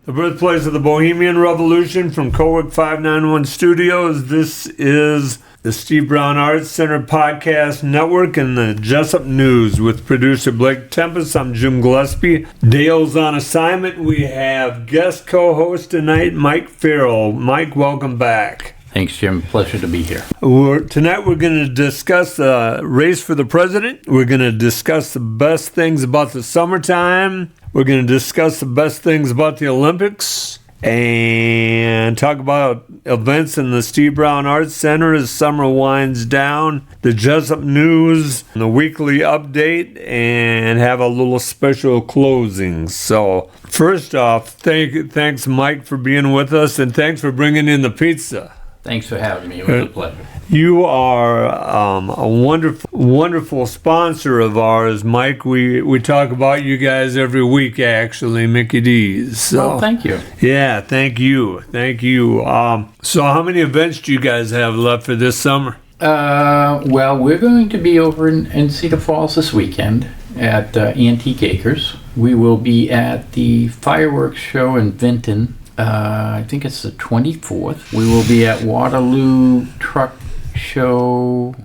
The birthplace of the Bohemian Revolution from Cowork 591 Studios. This is the Steve Brown Arts Center Podcast Network and the Jesup News with producer Blake Tempus. I'm Jim Gillespie. Dale's on assignment. We have guest co-host tonight, Mike Farrell. Mike, welcome back. Thanks, Jim. Pleasure to be here. Tonight we're going to discuss the race for the president. We're going to discuss the best things about the summertime. We're going to discuss the best things about the Olympics and talk about events in the Steve Brown Arts Center as summer winds down, the Jesup News, the weekly update, and have a little special closing. So first off, thanks, Mike, for being with us, and thanks for bringing in the pizza. Thanks for having me. It was a pleasure. You are a wonderful sponsor of ours, Mike. We talk about you guys every week, actually, Mickey D's. So, well, thank you. Yeah, thank you. So how many events do you guys have left for this summer? Well, we're going to be over in Cedar Falls this weekend at Antique Acres. We will be at the fireworks show in Vinton. I think it's the 24th. We will be at Waterloo food truck show,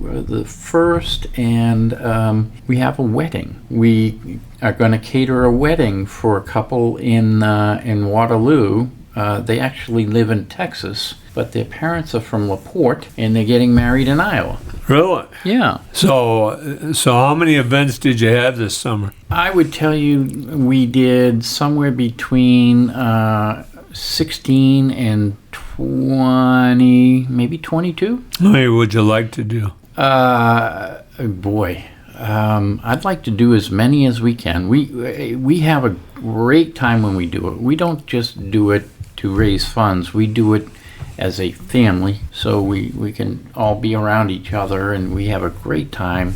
the 1st, and we have a wedding. We are going to cater a wedding for a couple in Waterloo. They actually live in Texas, but their parents are from LaPorte, and they're getting married in Iowa. Really? Yeah. So how many events did you have this summer? I would tell you we did somewhere between 16 and 20, maybe 22. How many would you like to do? I'd like to do as many as we can. We have a great time when we do it. We don't just do it to raise funds. We do it as a family, so we can all be around each other, and we have a great time,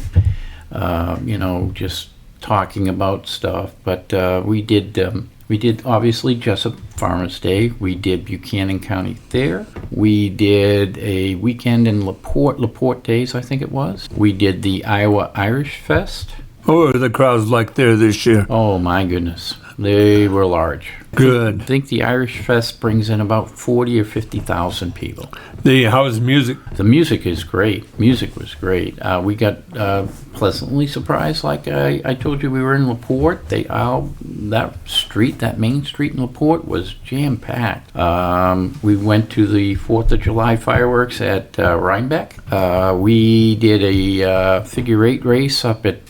just talking about stuff. But we did obviously Jesup Farmers Day. We did Buchanan County Fair. We did a weekend in LaPorte Days, I think it was. We did the Iowa Irish Fest. What were the crowds like there this year? Oh my goodness, they were large. Good. I think the Irish Fest brings in about 40 or 50,000 people. How was music? The music is great. Music was great. We got pleasantly surprised. Like I told you, we were in LaPorte. That main street in LaPorte was jam-packed. We went to the 4th of July fireworks at Rhinebeck. We did a figure 8 race up at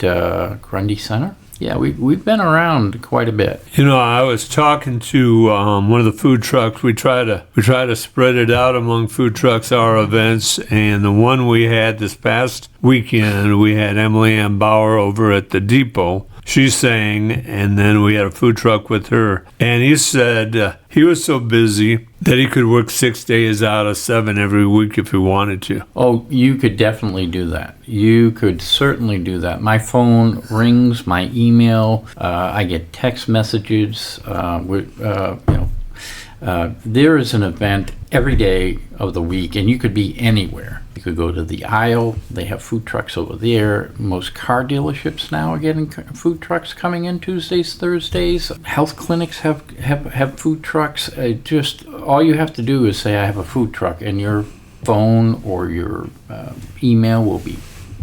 Grundy Center. Yeah, we've been around quite a bit. I was talking to one of the food trucks. We try to spread it out among food trucks, our events, and the one we had this past weekend, we had Emily Ann Bauer over at the depot. She sang, and then we had a food truck with her. And he said he was so busy that he could work 6 days out of 7 every week if he wanted to. Oh, you could definitely do that. You could certainly do that. My phone rings, my email, I get text messages. There is an event every day of the week, and you could be anywhere. You could go to the aisle. They have food trucks over there. Most car dealerships now are getting food trucks coming in Tuesdays, Thursdays. Health clinics have food trucks. Just all you have to do is say, I have a food truck, and your phone or your email will be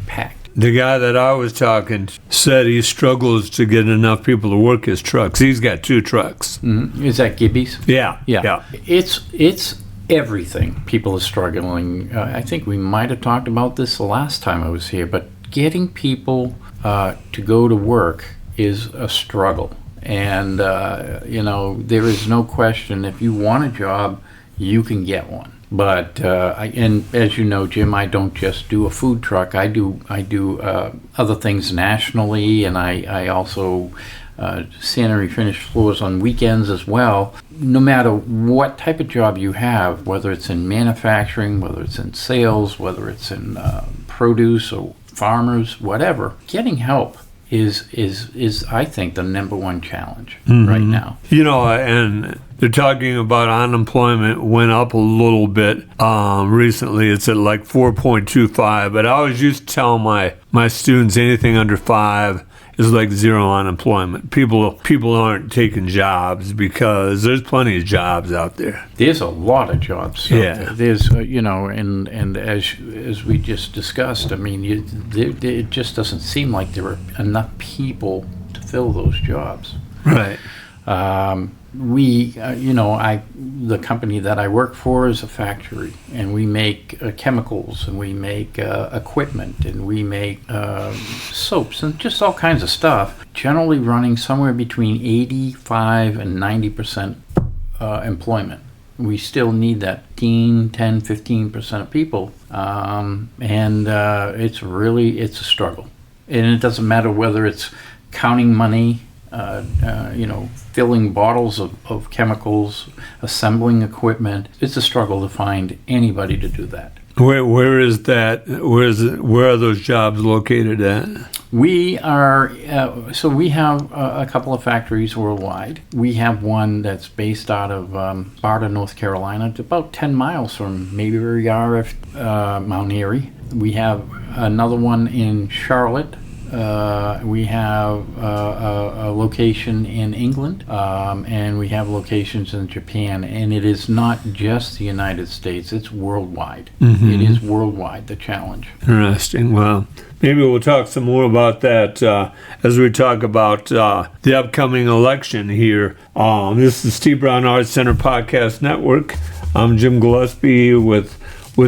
packed. The guy that I was talking to said he struggles to get enough people to work his trucks. He's got 2 trucks. Mm-hmm. Is that Gibby's? Yeah. It's everything. People are struggling. I think we might have talked about this the last time I was here, but getting people to go to work is a struggle. And, there is no question, if you want a job, you can get one. But and as you know, Jim, I don't just do a food truck. I do other things nationally, and I also sanitary finished floors on weekends as well. No matter what type of job you have, whether it's in manufacturing, whether it's in sales, whether it's in produce or farmers, whatever, getting help is I think the number one challenge right now. And they're talking about unemployment went up a little bit recently. It's at like 4.25, but I always used to tell my students anything under 5 is like zero unemployment. People aren't taking jobs because there's plenty of jobs out there. There's a lot of jobs. Yeah. There's, and as we just discussed, I mean, it just doesn't seem like there are enough people to fill those jobs. Right. The company that I work for is a factory, and we make chemicals, and we make equipment, and we make soaps, and just all kinds of stuff. Generally running somewhere between 85 and 90% employment. We still need that 10-15% of people, and it's a struggle. And it doesn't matter whether it's counting money, filling bottles of chemicals, assembling equipment. It's a struggle to find anybody to do that. Where is that? Where are those jobs located at? We are, we have a couple of factories worldwide. We have one that's based out of Sparta, North Carolina, about 10 miles from Mayberry, Mount Airy. We have another one in Charlotte. We have a location in England, and we have locations in Japan, and it is not just the United States, it's worldwide. Mm-hmm. It is worldwide, the challenge. Interesting. Well, maybe we'll talk some more about that as we talk about the upcoming election here. This is Steve Brown Arts Center Podcast Network. I'm Jim Gillespie with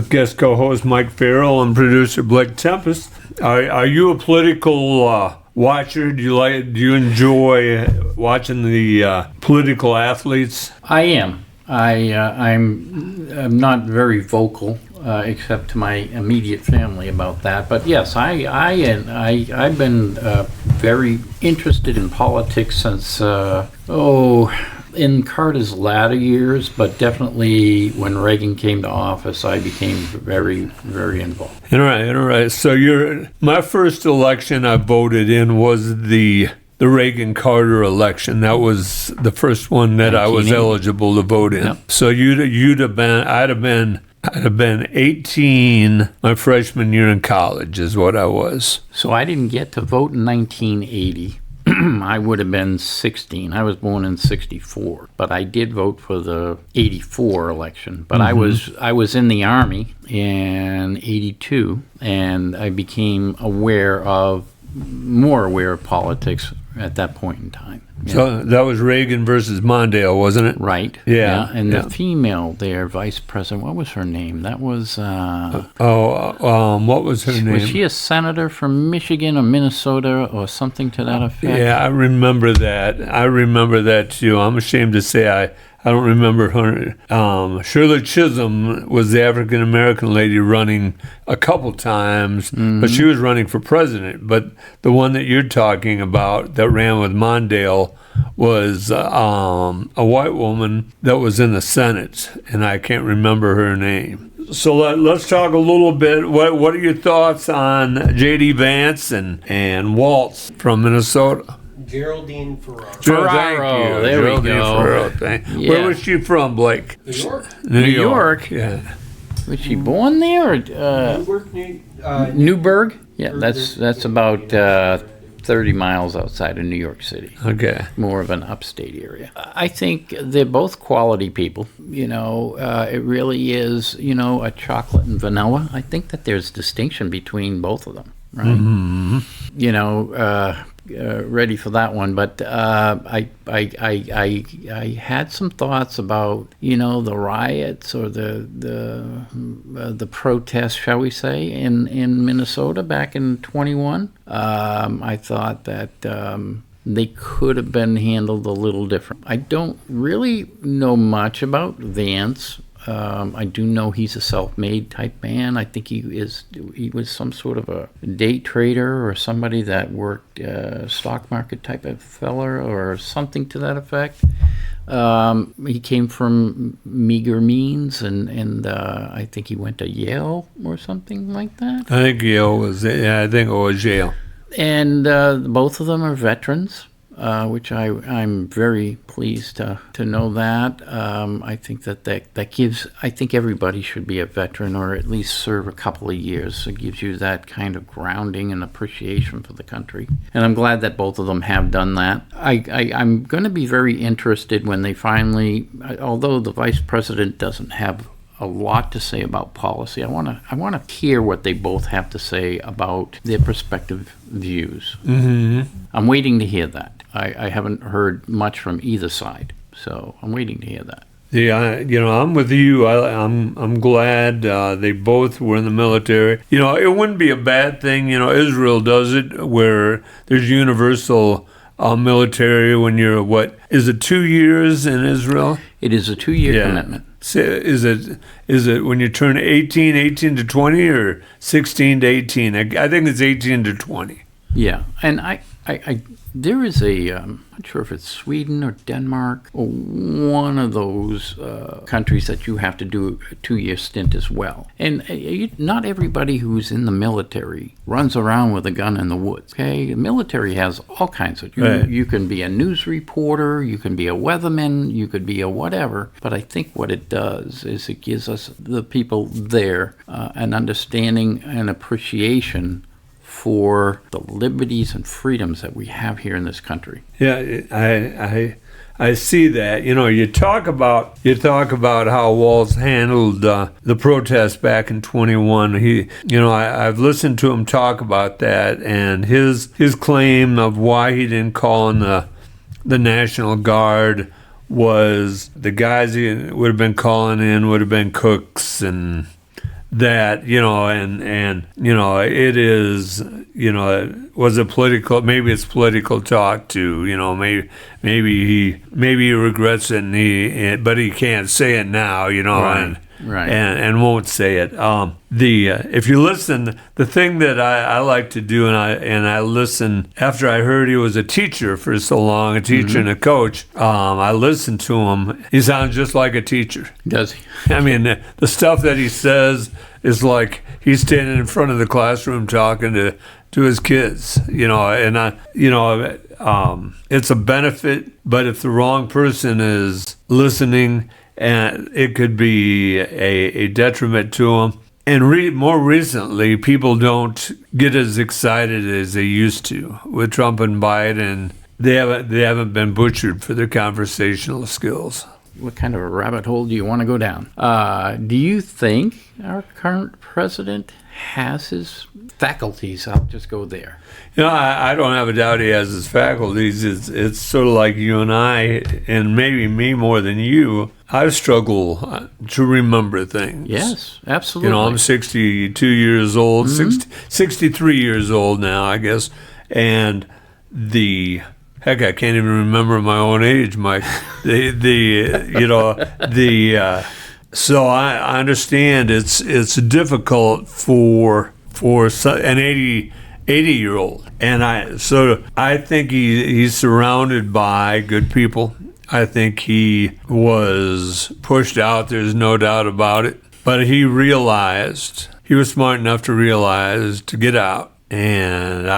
guest co-host Mike Farrell and producer Blake Tempus. Are you a political watcher? Do you enjoy watching the political athletes? I am. I'm not very vocal, except to my immediate family about that. But yes, I've been very interested in politics since in Carter's latter years, but definitely when Reagan came to office, I became very, very involved. All right. So my first election I voted in was the Reagan-Carter election. That was the first one that I was eligible to vote in. Yep. So I'd have been 18 my freshman year in college is what I was. So I didn't get to vote in 1980. I would have been 16. I was born in 64, but I did vote for the 84 election. But mm-hmm. I was in the Army in 82, and I became more aware of politics at that point in time. Yeah. So that was Reagan versus Mondale, wasn't it? Right. Yeah. And the female there, vice president, what was her name? That was... what was her name? Was she a senator from Michigan or Minnesota or something to that effect? Yeah, I remember that too. I'm ashamed to say I don't remember her. Shirley Chisholm was the African-American lady running a couple times, mm-hmm. but she was running for president. But the one that you're talking about that ran with Mondale was a white woman that was in the Senate, and I can't remember her name. So let's talk a little bit. What are your thoughts on J.D. Vance and Waltz from Minnesota? Geraldine Ferraro. Ferraro, there we go. Yeah. Where was she from, Blake? New York. New York, yeah. Was she born there? Newburgh? Yeah, that's about 30 miles outside of New York City. Okay. More of an upstate area. I think they're both quality people. It really is, a chocolate and vanilla. I think that there's distinction between both of them, right? Mm-hmm. Ready for that one, but I had some thoughts about the riots or the protests, shall we say, in Minnesota back in 21. I thought that they could have been handled a little different. I don't really know much about Vance. I do know he's a self-made type man. I think he was some sort of a day trader or somebody that worked stock market type of fella or something to that effect. He came from meager means, and I think he went to Yale or something like that. I think it was Yale. And both of them are veterans. which I'm very pleased to know that. I think that gives, I think everybody should be a veteran or at least serve a couple of years. It gives you that kind of grounding and appreciation for the country. And I'm glad that both of them have done that. I'm going to be very interested when they finally, although the vice president doesn't have a lot to say about policy, I want to hear what they both have to say about their prospective views. Mm-hmm. I'm waiting to hear that. I haven't heard much from either side, so I'm waiting to hear that. Yeah, I'm with you. I'm glad they both were in the military. It wouldn't be a bad thing. Israel does it where there's universal military when you're, what, is it 2 years in Israel? It is a 2-year commitment. So is it when you turn 18 to 20 or 16 to 18? I think it's 18 to 20. Yeah, and I there is I'm not sure if it's Sweden or Denmark or one of those countries that you have to do a 2-year stint as well. And not everybody who's in the military runs around with a gun in the woods. Okay, the military has all kinds of. You can be a news reporter, you can be a weatherman, you could be a whatever. But I think what it does is it gives us the people there an understanding and appreciation for the liberties and freedoms that we have here in this country. Yeah, I see that. You talk about how Walz handled the protest back in 21. I've listened to him talk about that, and his claim of why he didn't call in the National Guard was the guys he would have been calling in would have been cooks and that, it is, was it political? Maybe it's political talk too. Maybe he regrets it, but he can't say it now. Right. And won't say it. If you listen, the thing that I like to do, and I listen after I heard he was a teacher for so long, a teacher and a coach. I listened to him. He sounds just like a teacher. Does he? I mean, the stuff that he says is like he's standing in front of the classroom talking to his kids. It's a benefit, but if the wrong person is listening, and it could be a detriment to them. And more recently, people don't get as excited as they used to with Trump and Biden. They haven't been butchered for their conversational skills. What kind of a rabbit hole do you want to go down? Do you think our current president has his faculties? I'll just go there. I don't have a doubt he has his faculties. It's sort of like you and I, and maybe me more than you. I struggle to remember things. Yes, absolutely. I'm 62 years old, 63 years old now, I guess. And heck, I can't even remember my own age, Mike. So I understand it's difficult for an 80-year-old, and I think he's surrounded by good people. I think he was pushed out. There's no doubt about it. But he was smart enough to realize to get out. And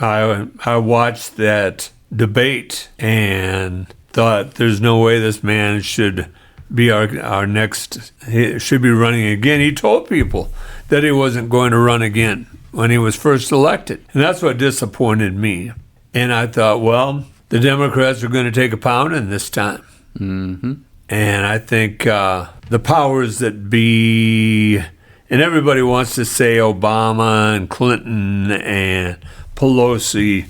I watched that debate and thought there's no way this man should be our next. He should be running again. He told people that he wasn't going to run again when he was first elected. And that's what disappointed me. And I thought, well, the Democrats are going to take a pounding this time. Mm-hmm. And I think the powers that be, and everybody wants to say Obama and Clinton and Pelosi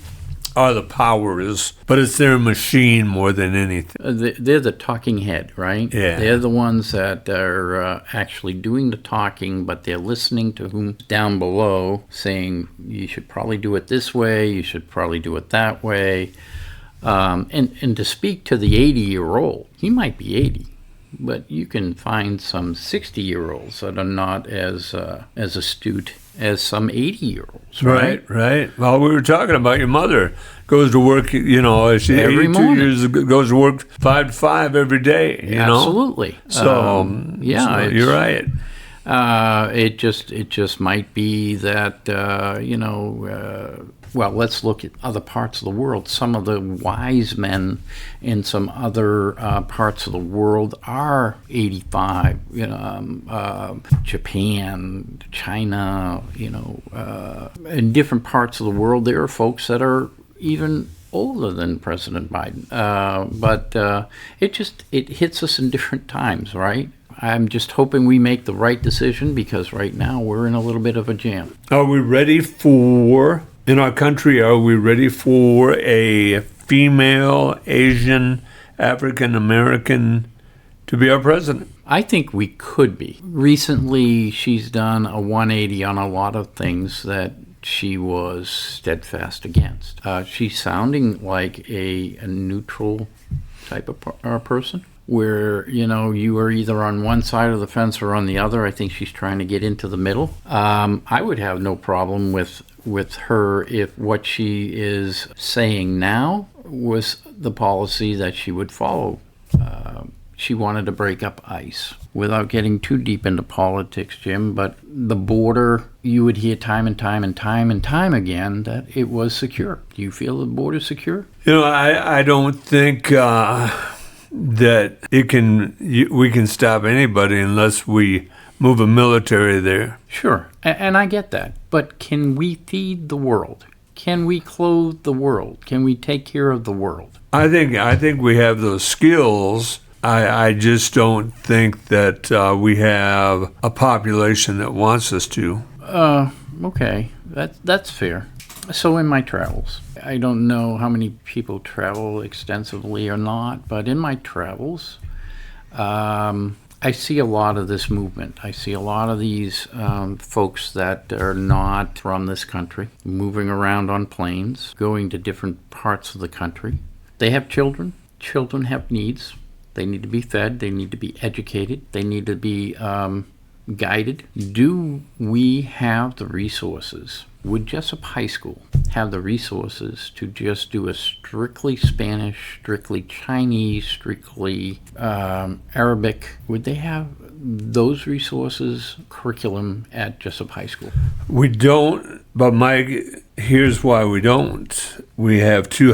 are the powers, but it's their machine more than anything. They're the talking head, right? Yeah. They're the ones that are actually doing the talking, but they're listening to whom down below saying, you should probably do it this way, you should probably do it that way. And to speak to the 80-year-old, he might be 80, but you can find some 60-year-olds that are not as astute as some 80-year-olds, right? Right. Well, we were talking about your mother goes to work, she every 82 morning. years ago, goes to work 5 to 5 every day, Absolutely. So, Yeah, so you're right. It just might be that well, let's look at other parts of the world. Some of the wise men in some other parts of the world are 85. Japan, China. In different parts of the world, there are folks that are even older than President Biden. But it hits us in different times, right? I'm just hoping we make the right decision, because right now we're in a little bit of a jam. Are we ready for, in our country, are we ready for a female, Asian, African American to be our president? I think we could be. Recently, she's done a 180 on a lot of things that she was steadfast against. She's sounding like a neutral type of person, where you are either on one side of the fence or on the other. I think she's trying to get into the middle. I would have no problem with her if what she is saying now was the policy that she would follow. She wanted to break up ICE. Without getting too deep into politics, Jim, but the border, you would hear time and time again that it was secure. Do you feel the border secure? I don't think that we can stop anybody unless we move a military there. Sure, and I get that. But can we feed the world? Can we clothe the world? Can we take care of the world? I think we have those skills. I just don't think that we have a population that wants us to. Okay, that's fair. So in my travels, I don't know how many people travel extensively or not, but in my travels, I see a lot of this movement. I see a lot of these folks that are not from this country moving around on planes, going to different parts of the country. They have children. Children have needs. They need to be fed. They need to be educated. They need to be guided. Do we have the resources? Would Jesup High School have the resources to just do a strictly Spanish, strictly Chinese, strictly Arabic? Would they have those resources, curriculum at Jesup High School? We don't, but Mike, here's why we don't. We have two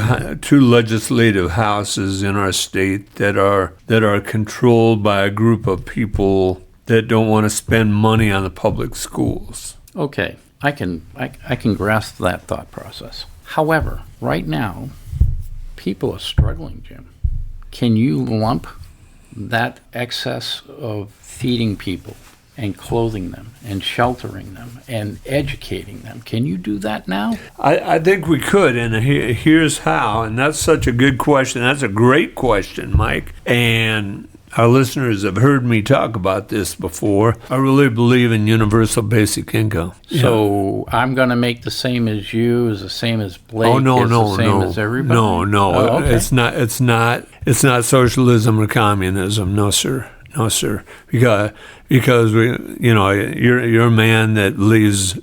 legislative houses in our state that are controlled by a group of people that don't want to spend money on the public schools. Okay, I can grasp that thought process. However, right now, people are struggling, Jim. Can you lump that excess of feeding people and clothing them and sheltering them and educating them? Can you do that now? I think we could, and here's how. And that's such a good question. That's a great question, Mike. And our listeners have heard me talk about this before. I really believe in universal basic income. So I'm going to make the same as you, is the same as Blake, the same as everybody? No. Oh, okay. It's not socialism or communism. No, sir. Because you're a man that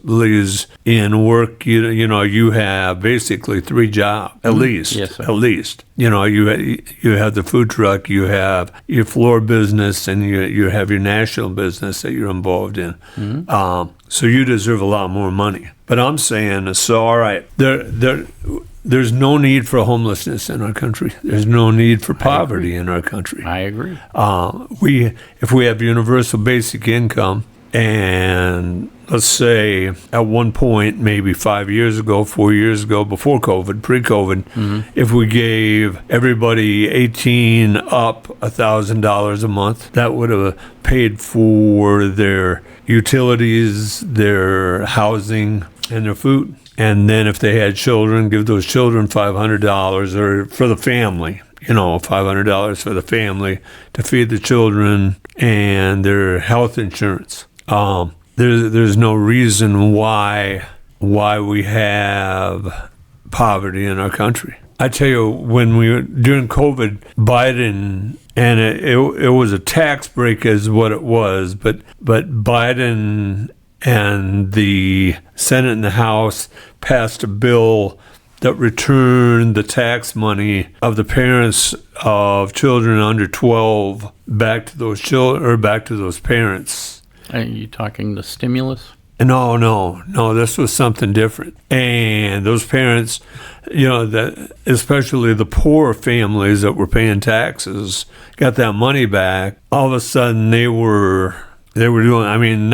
believes in work. You have basically 3 jobs at least. Yes, sir. At least. You have the food truck, you have your floor business, and you have your national business that you're involved in. Mm-hmm. So you deserve a lot more money. But I'm saying, so all right, there's no need for homelessness in our country. There's no need for poverty in our country. I agree. If we have universal basic income, and let's say at one point, maybe 5 years ago, 4 years ago, before COVID, pre-COVID, mm-hmm. if we gave everybody 18 up $1,000 a month, that would have paid for their utilities, their housing, and their food. And then if they had children, give those children $500 or for the family, $500 for the family to feed the children and their health insurance. There's no reason why we have poverty in our country. I tell you, during COVID, Biden, and it was a tax break is what it was, but Biden and the Senate and the House passed a bill that returned the tax money of the parents of children under 12 back to those children or back to those parents. Are you talking the stimulus? No, this was something different. And those parents, that especially the poor families that were paying taxes, got that money back. All of a sudden they were doing,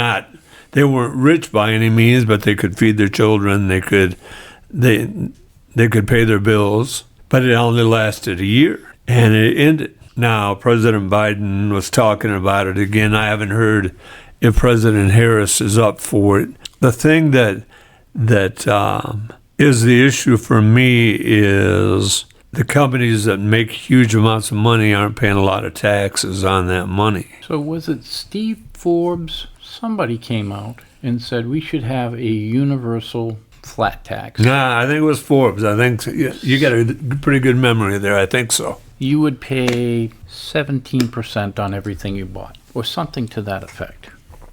they weren't rich by any means, but they could feed their children, they could pay their bills, but it only lasted a year and it ended. Now, President Biden was talking about it again. I haven't heard if President Harris is up for it. The thing that is the issue for me is the companies that make huge amounts of money aren't paying a lot of taxes on that money. So was it Steve Forbes? Somebody came out and said we should have a universal flat tax. Nah, I think it was Forbes. I think you got a pretty good memory there. I think so. You would pay 17% on everything you bought, or something to that effect.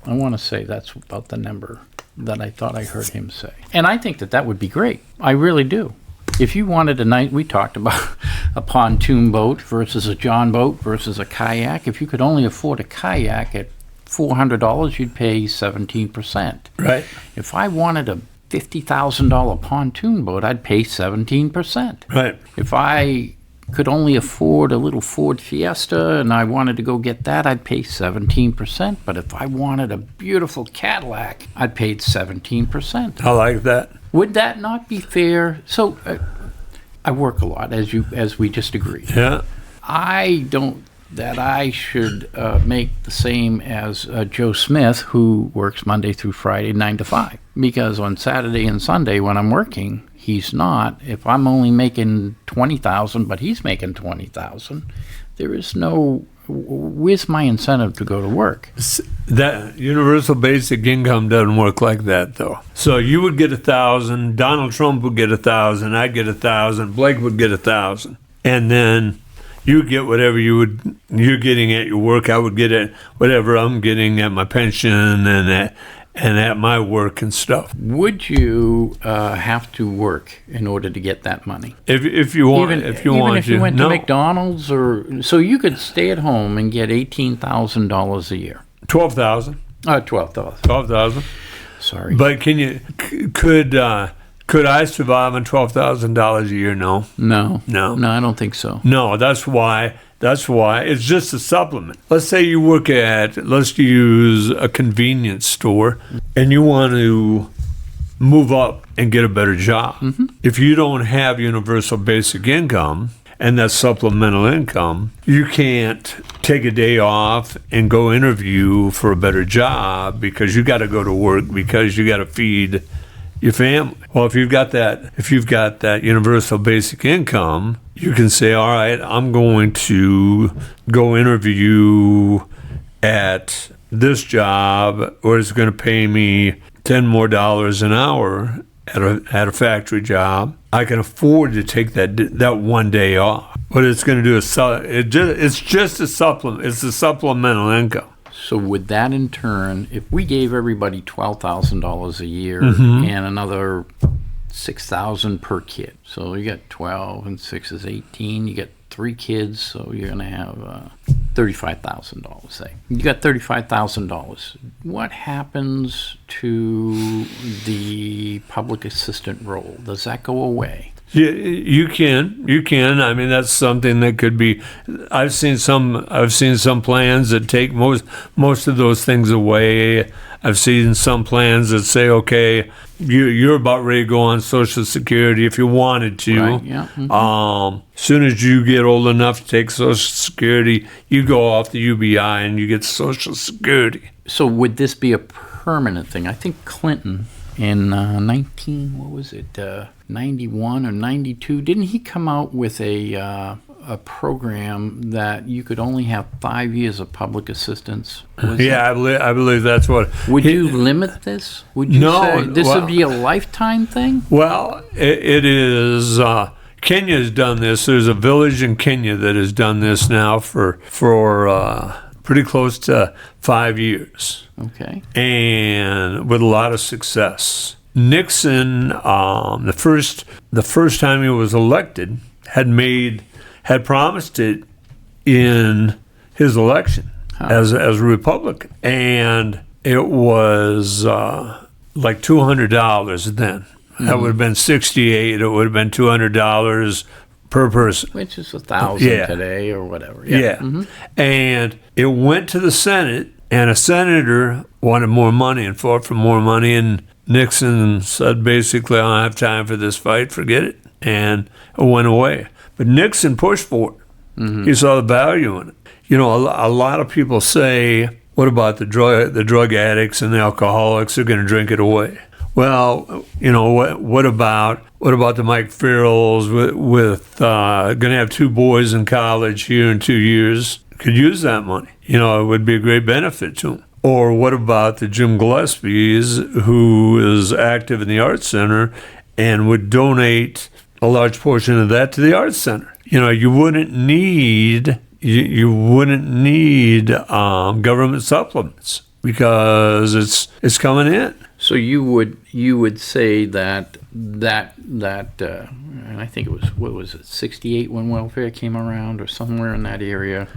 I want to say that's about the number that I thought I heard him say. And I think that would be great. I really do. If you wanted we talked about a pontoon boat versus a john boat versus a kayak. If you could only afford a kayak at $400, you'd pay 17%. Right. If I wanted a $50,000 pontoon boat, I'd pay 17%. Right. If I could only afford a little Ford Fiesta and I wanted to go get that, I'd pay 17%. But if I wanted a beautiful Cadillac, I'd pay 17%. I like that. Would that not be fair? So I work a lot, as we just agreed. Yeah. I don't that I should make the same as Joe Smith, who works Monday through Friday, 9 to 5. Because on Saturday and Sunday when I'm working, he's not. If I'm only making $20,000, but he's making $20,000, there is no. Where's my incentive to go to work? That universal basic income doesn't work like that, though. So you would get 1,000. Donald Trump would get 1,000. I'd get 1,000. Blake would get 1,000, and then you get whatever you're getting at your work. I would get it whatever I'm getting at my pension and at my work and stuff. Would you have to work in order to get that money? If you want, even if you went to McDonald's, or so you could stay at home and get $18,000 a year. 12,000. 12,000. 12,000. Sorry, but could I survive on $12,000 a year? No, I don't think so. No, that's why it's just a supplement. Let's say you work let's use a convenience store, and you want to move up and get a better job. Mm-hmm. If you don't have universal basic income and that supplemental income, you can't take a day off and go interview for a better job because you got to go to work because you got to feed your family. Well, if you've got that universal basic income, you can say, all right, I'm going to go interview at this job, or it's going to pay me $10 more an hour at a factory job. I can afford to take that one day off. What it's going to do is it's just a supplement. It's a supplemental income. So would that in turn, if we gave everybody $12,000 a year Mm-hmm. and another $6,000 per kid, so you got 12 and 6 is 18. You get 3 kids, so you're going to have $35,000. Say you got $35,000. What happens to the public assistant role? Does that go away? Yeah, you can. I mean, that's something that could be. I've seen some plans that take most of those things away. I've seen some plans that say, okay, you're about ready to go on Social Security if you wanted to. Right, yeah. Mm-hmm. Soon as you get old enough to take Social Security, you go off the UBI and you get Social Security. So would this be a permanent thing? I think Clinton in 91 or 92, didn't he come out with a program that you could only have 5 years of public assistance? I believe that's what. Would you limit this? Would you say this would be a lifetime thing? Well, it is. Kenya has done this. There's a village in Kenya that has done this now for pretty close to 5 years. Okay. And with a lot of success. Nixon, the first time he was elected, had promised it in his election as a Republican, and it was like $200 then. That would have been 68. It would have been $200 per person. Which is 1,000 today or whatever. Yeah. And it went to the Senate, and a senator wanted more money and fought for more money, and Nixon said basically, I don't have time for this fight, forget it, and it went away. But Nixon pushed for it. He saw the value in it. You know, a lot of people say, what about the drug addicts and the alcoholics? They're going to drink it away. Well, you know, what about the Mike Farrells with going to have 2 boys in college here in 2 years? Could use that money. You know, it would be a great benefit to them. Or what about the Jim Gillespies, who is active in the Arts Center and would donate a large portion of that to the Arts Center? You know, you wouldn't need government supplements because it's coming in. So you would say that and I think it was, what was it, 68 when welfare came around or somewhere in that area.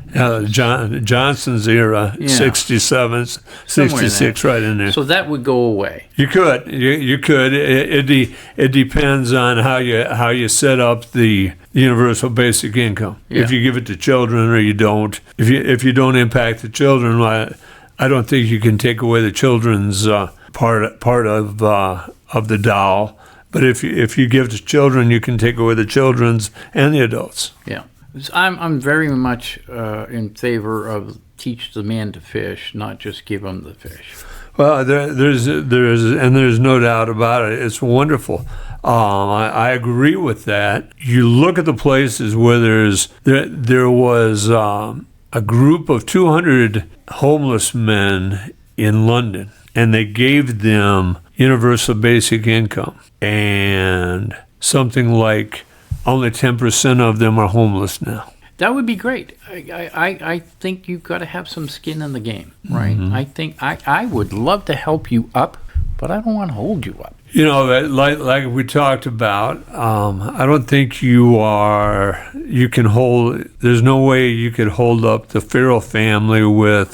Johnson's era, 67, 66, right in there. So that would go away. You could. It depends on how you set up the universal basic income. Yeah. If you give it to children or you don't. If you don't impact the children, I don't think you can take away the children's part of the doll. But if you give to children, you can take away the children's and the adults. Yeah, I'm very much in favor of teach the man to fish, not just give him the fish. Well, there's no doubt about it. It's wonderful. I agree with that. You look at the places where there was a group of 200 homeless men in London, and they gave them universal basic income, and something like only 10% of them are homeless now. That would be great. I think you've got to have some skin in the game, right? I think I would love to help you up, but I don't want to hold you up. You know, like we talked about, I don't think there's no way you could hold up the Farrell family with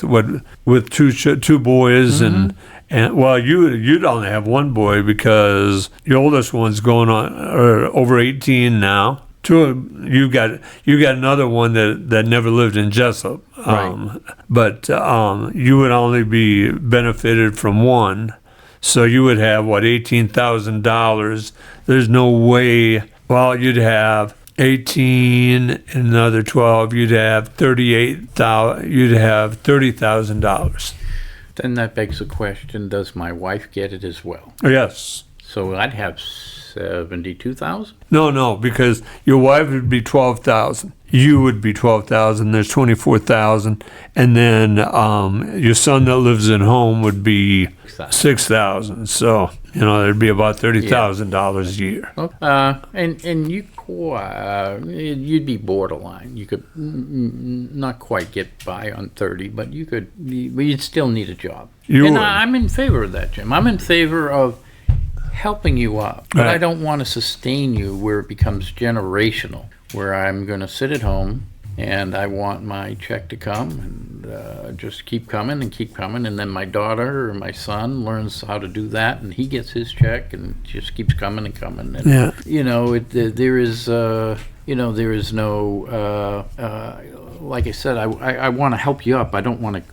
two boys and well, you'd only have one boy because your oldest one's going on over 18 now. You got another one that never lived in Jesup, right. But you would only be benefited from one. So you would have, $18,000. There's no way. Well, you'd have 18 and another 12. You'd have $38,000. You'd have $30,000. Then that begs the question: does my wife get it as well? Yes. So I'd have 72,000. No, because your wife would be 12,000. You would be 12,000. There's 24,000, and then your son that lives at home would be 6,000. So there'd be about $30,000 a year. And you'd be borderline. You could not quite get by on 30, but you'd still need a job. I'm in favor of that, Jim. I'm in favor of helping you up, but right. I don't want to sustain you where it becomes generational, where I'm going to sit at home and I want my check to come and just keep coming, and then my daughter or my son learns how to do that, and he gets his check and just keeps coming and coming. And, there is no, like I said, I want to help you up. I don't want to.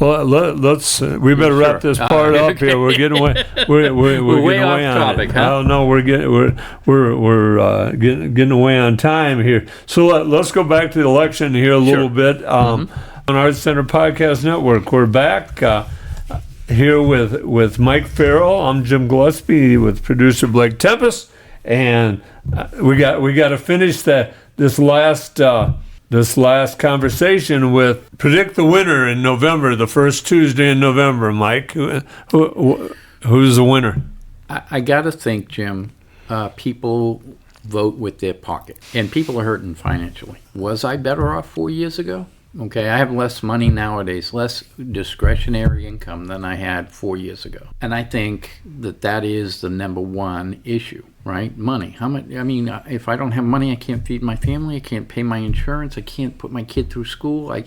Well, we better wrap this part up here. We're getting away. We're way getting away off on topic, it. huh? Oh no, we're getting away on time here. So let's go back to the election here a little bit. On Arts Center Podcast Network, we're back here with Mike Farrell. I'm Jim Gillespie with producer Blake Tempus, and we got to finish this last conversation with predict the winner in November, the first Tuesday in November. Mike, who's the winner? I got to think, Jim, people vote with their pocket, and people are hurting financially. Was I better off 4 years ago? Okay, I have less money nowadays, less discretionary income than I had 4 years ago. And I think that is the number one issue, right? Money. How much? I mean, if I don't have money, I can't feed my family, I can't pay my insurance, I can't put my kid through school, I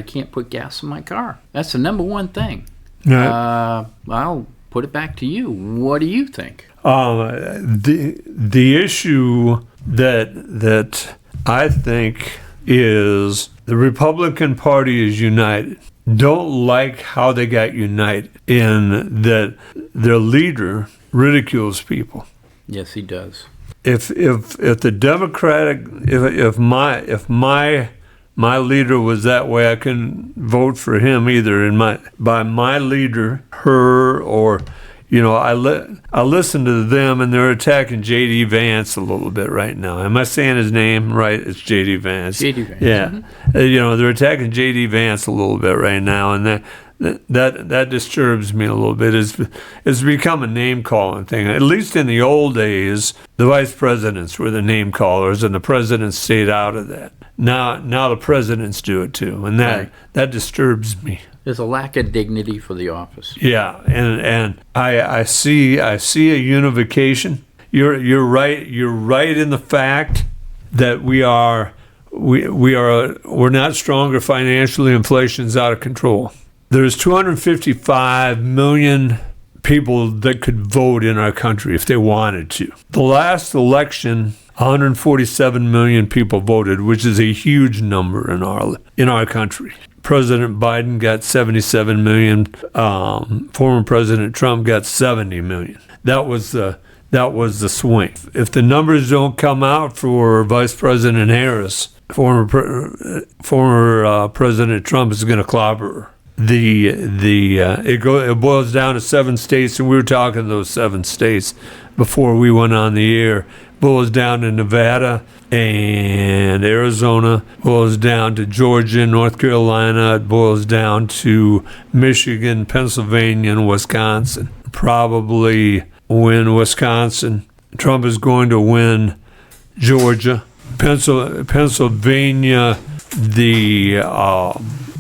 can't put gas in my car. That's the number one thing. I'll put it back to you. What do you think? The issue that I think is the Republican Party is united. Don't like how they got united in that their leader ridicules people. Yes, he does. If the Democratic if my leader was that way, I couldn't vote for him either. By my leader, her or. I listen to them, and they're attacking J.D. Vance a little bit right now. Am I saying his name right? It's J.D. Vance. J.D. Vance. Yeah. Mm-hmm. They're attacking J.D. Vance a little bit right now, and that disturbs me a little bit. It's become a name-calling thing. At least in the old days, the vice presidents were the name-callers, and the presidents stayed out of that. Now the presidents do it too, and that disturbs me. There's a lack of dignity for the office. Yeah, and I see a unification. You're right. You're right in the fact that we're not stronger financially. Inflation's out of control. There's 255 million people that could vote in our country if they wanted to. The last election, 147 million people voted, which is a huge number in our country. President Biden got 77 million. Former President Trump got 70 million. That was the swing. If the numbers don't come out for Vice President Harris, former President Trump is going to clobber her. It boils down to 7 states, and we were talking those 7 states before we went on the air. Boils down to Nevada and Arizona, boils down to Georgia, North Carolina, it boils down to Michigan, Pennsylvania, and Wisconsin. Probably win Wisconsin. Trump is going to win Georgia. Pennsylvania,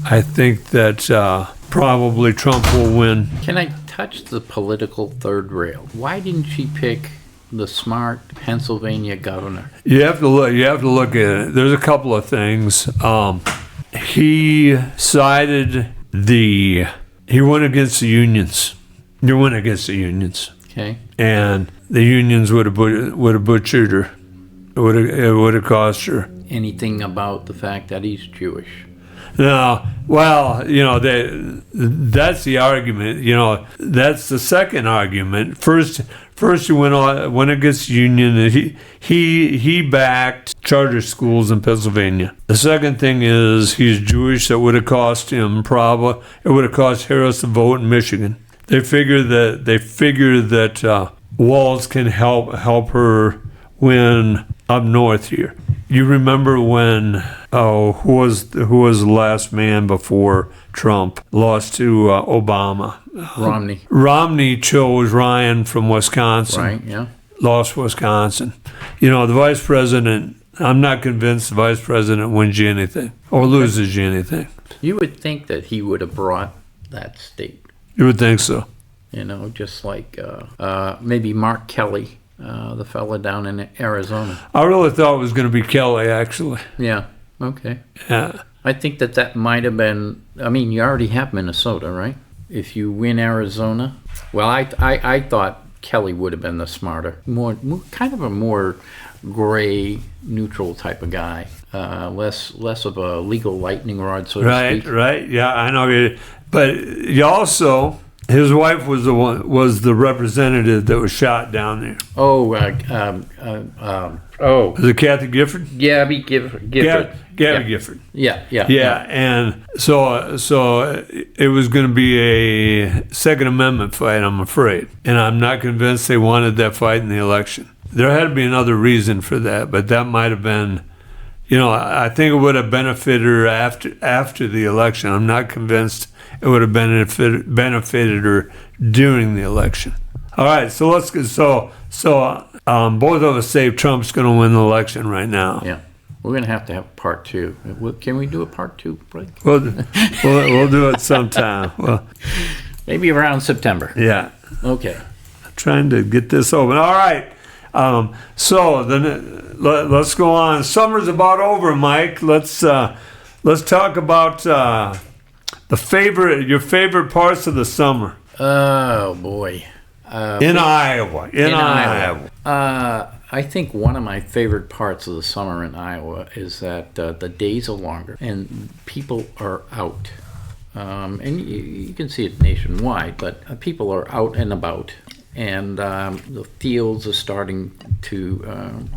I think that probably Trump will win. Can I touch the political third rail? Why didn't she pick the smart Pennsylvania governor? You have to look at it. There's a couple of things. He went against the unions. He went against the unions. Okay. And the unions would have butchered her. It would have cost her. Anything about the fact that he's Jewish? No, well, that's the argument. That's the second argument. First he went against the union, and he backed charter schools in Pennsylvania. The second thing is he's Jewish. That would have cost him probably. It would have cost Harris a vote in Michigan. They figure that Walz can help her win up north here. You remember when who was the last man before Trump lost to Obama? Romney. Romney chose Ryan from Wisconsin. Right, yeah. Lost Wisconsin. The vice president, I'm not convinced the vice president wins you anything or loses you anything. You would think that he would have brought that state. You would think so. Just like maybe Mark Kelly. The fella down in Arizona. I really thought it was going to be Kelly, actually. Yeah. Okay. Yeah. I think that might have been. I mean, you already have Minnesota, right? If you win Arizona, well, I thought Kelly would have been the smarter, more kind of a more gray, neutral type of guy, less of a legal lightning rod, so to speak. Right. Yeah, I know. But you also. His wife was the representative that was shot down there. Was it Kathy Gifford? Gabby Gifford. Gabby Gifford. Yeah. And so it was going to be a Second Amendment fight, I'm afraid. And I'm not convinced they wanted that fight in the election. There had to be another reason for that, but that might have been, I think it would have benefited her after the election. I'm not convinced it would have benefited her during the election. All right, so let's get both of us say Trump's going to win the election right now. Yeah, we're going to have part 2. Can we do a part 2 break? We'll do it sometime. Well, maybe around September. Yeah. Okay. I'm trying to get this open. All right. So then let's go on. Summer's about over, Mike. Let's talk about Your favorite parts of the summer Oh boy. in Iowa. In Iowa. I think one of my favorite parts of the summer in Iowa is that the days are longer and people are out. And you can see it nationwide, but people are out and about, and the fields are starting to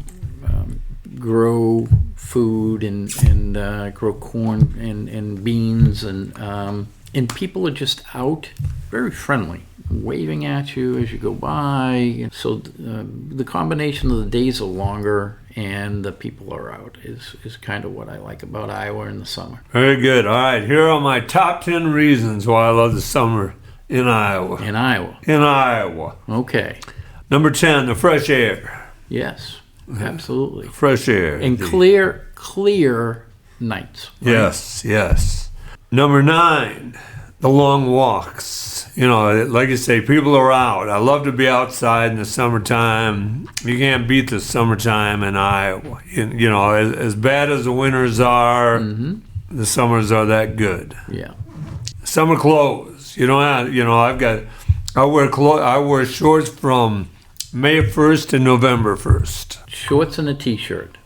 grow food and grow corn and beans, and people are just out, very friendly, waving at you as you go by. So the combination of the days are longer and the people are out is kind of what I like about Iowa in the summer. Very good. All right, here are my top 10 reasons why I love the summer in Iowa. In Iowa. In Iowa. Okay. Number 10, the fresh air. Yes, absolutely. Fresh air. And clear nights. Right? Yes. Number 9, the long walks. You know, like you say, people are out. I love to be outside in the summertime. You can't beat the summertime in Iowa. You know, as bad as the winters are, the summers are that good. Yeah. Summer clothes. You don't have, you know, I wear shorts from May 1st to November 1st. Shorts and a t-shirt.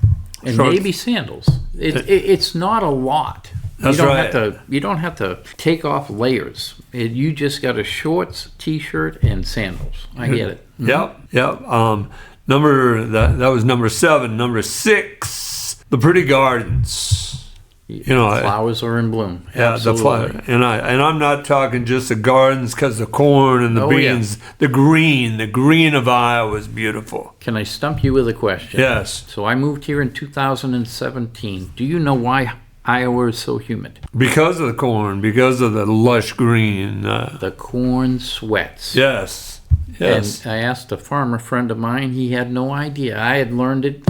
And Shorts. maybe sandals. It's not a lot. That's right. You don't have to take off layers. You just got a shorts, t-shirt, and sandals. I get it. Yep. That was number 7. Number 6, the pretty gardens. You know, flowers are in bloom. Yeah, Absolutely. the flower, and I'm not talking just the gardens because the corn and the beans. Yeah. The green of Iowa is beautiful. Can I stump you with a question? Yes. So I moved here in 2017. Do you know why Iowa is so humid? Because of the corn, because of the lush green. The corn sweats. Yes. And I asked a farmer friend of mine. He had no idea. I had learned it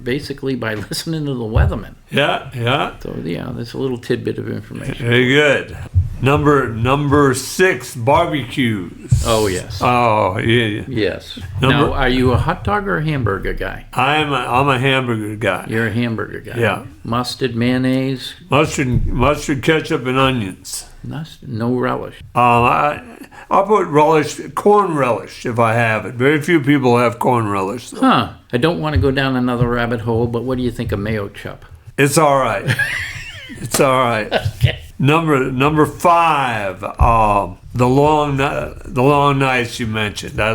basically by listening to the weatherman. Yeah. So yeah, that's a little tidbit of information. Very good. Number 6, barbecues. Oh yes. Oh yeah. Yes. Now, are you a hot dog or a hamburger guy? I'm a hamburger guy. You're a hamburger guy. Yeah. Mustard, mayonnaise. Mustard, ketchup, and onions. No relish. I'll put relish, corn relish, if I have it. Very few people have corn relish, though. Huh. I don't want to go down another rabbit hole, but what do you think of mayo chup? It's all right. It's all right. Okay. Number 5, the long nights you mentioned. I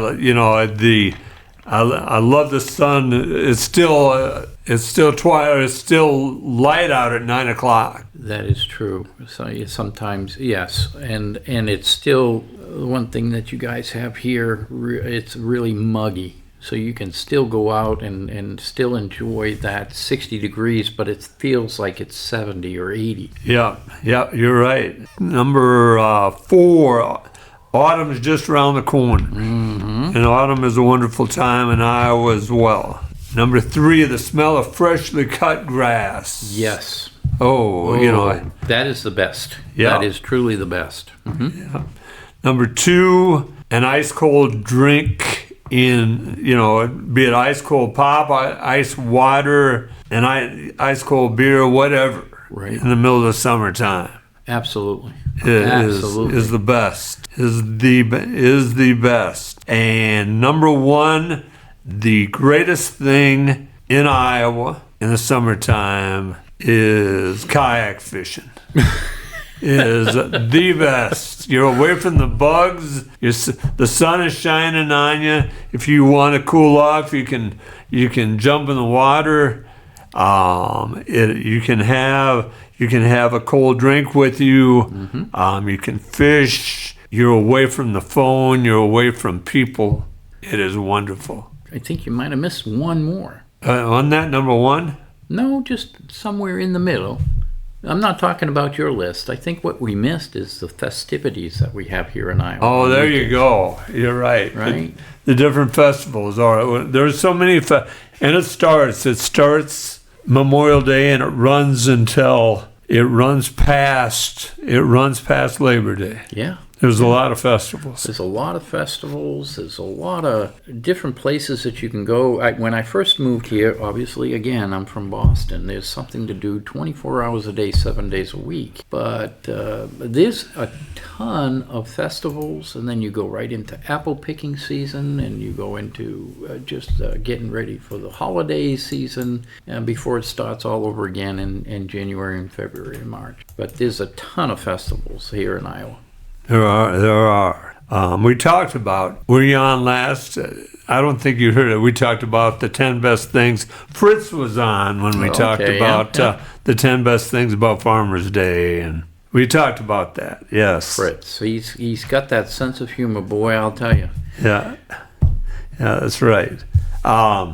love the sun. It's still twilight. It's still light out at 9 o'clock. That is true. So sometimes, yes, and it's still one thing that you guys have here. It's really muggy, so you can still go out and still enjoy that 60 degrees, but it feels like it's 70 or 80. Yeah, you're right. Number 4. Autumn's just around the corner, and autumn is a wonderful time in Iowa as well. Number 3, the smell of freshly cut grass. Yes. Oh, you know. That is the best. Yeah. That is truly the best. Yeah. Number 2, an ice cold drink be it ice cold pop, ice water, and ice cold beer, whatever. Right. In the middle of the summertime. Absolutely. Absolutely. Is the best. Is the best. And number 1, the greatest thing in Iowa in the summertime is kayak fishing. Is the best. You're away from the bugs. The sun is shining on you. If you want to cool off, you can jump in the water. You can have a cold drink with you. You can fish. You're away from the phone. You're away from people. It is wonderful. I think you might have missed one more. On that, number 1? No, just somewhere in the middle. I'm not talking about your list. I think what we missed is the festivities that we have here in Iowa. Oh, there you go. You're right. Right? The different festivals are. There's so many, and it starts Memorial Day and it runs past Labor Day. Yeah. There's a lot of festivals. There's a lot of festivals. There's a lot of different places that you can go. When I first moved here, obviously, again, I'm from Boston. There's something to do 24 hours a day, 7 days a week. But there's a ton of festivals, and then you go right into apple picking season, and you go into just getting ready for the holiday season before it starts all over again in January and February and March. But there's a ton of festivals here in Iowa. There are. We talked about, were you on last? I don't think you heard it. We talked about the 10 best things. Fritz was on when we talked about the 10 best things about Farmers Day, and we talked about that, yes. Fritz, he's got that sense of humor, boy, I'll tell you. Yeah, that's right.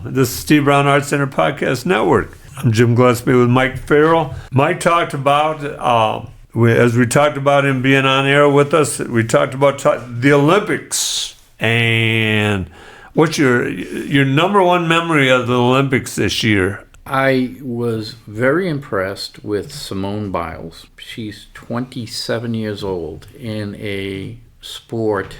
This is Steve Brown Arts Center Podcast Network. I'm Jim Gillespie with Mike Farrell. Mike talked about, as we talked about him being on air with us, we talked about the Olympics. And what's your number one memory of the Olympics this year? I was very impressed with Simone Biles. She's 27 years old in a sport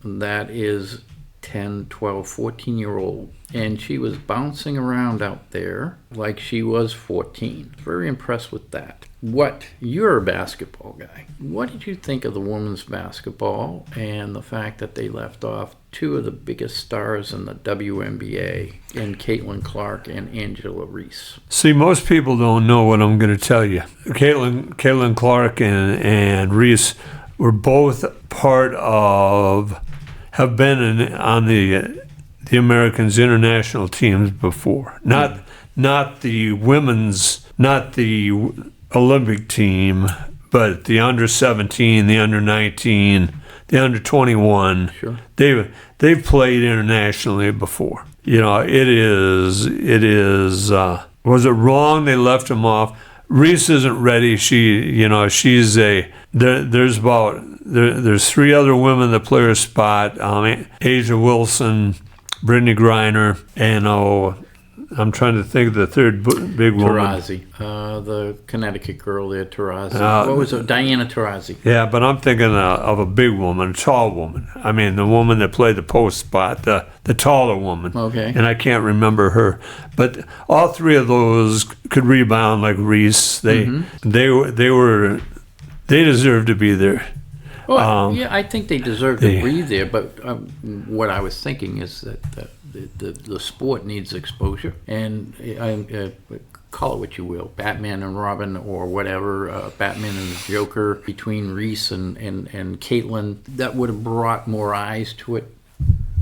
that is 10, 12, 14-year-old. And she was bouncing around out there like she was 14. Very impressed with that. You're a basketball guy. What did you think of the women's basketball and the fact that they left off two of the biggest stars in the WNBA in Caitlin Clark and Angela Reese? See, most people don't know what I'm going to tell you. Caitlin Clark and Reese were both have been on the Americans' international teams before. Not the women's, not the Olympic team, but the under 17, the under 19, the under 21. Sure. They've played internationally before. You know, it is. Was it wrong they left them off? Reese isn't ready. She's there's three other women that play her spot. Asia Wilson, Brittany Griner, and I'm trying to think of the third big woman. Taurasi, the Connecticut girl there, Taurasi. What was it? Diana Taurasi. Yeah, but I'm thinking of a big woman, a tall woman. I mean, the woman that played the post spot, the taller woman. Okay. And I can't remember her. But all three of those could rebound like Reese. They deserve to be there. Well, I think they deserve to be there. But what I was thinking is that the sport needs exposure, and call it what you will, Batman and Robin or whatever, Batman and the Joker between Reese and Caitlin, that would have brought more eyes to it.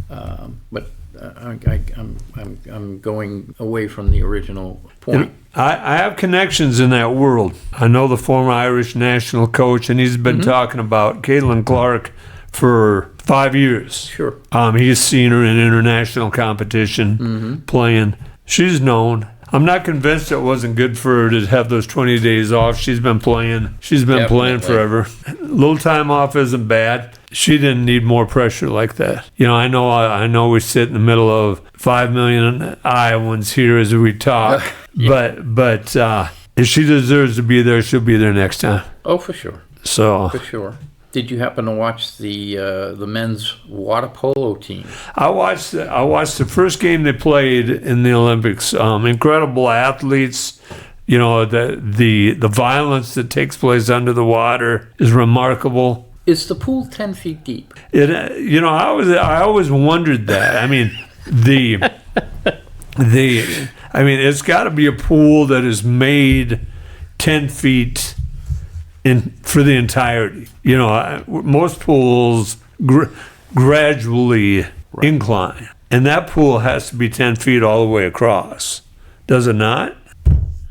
But I'm going away from the original point. I have connections in that world. I know the former Irish national coach, and he's been talking about Caitlin Clark for 5 years. Sure. He's seen her in international competition playing. She's known. I'm not convinced it wasn't good for her to have those 20 days off. She's been playing. She's been playing forever. A little time off isn't bad. She didn't need more pressure like that. You know, I know we sit in the middle of 5 million Iowans here as we talk, but if she deserves to be there, she'll be there next time. Oh, for sure. So for sure. Did you happen to watch the men's water polo team? I watched the first game they played in the Olympics. Incredible athletes. You know, the violence that takes place under the water is remarkable. Is the pool 10 feet deep? I always wondered that. I mean, it's got to be a pool that is made 10 feet for the entirety. You know, most pools gradually incline, and that pool has to be 10 feet all the way across. Does it not?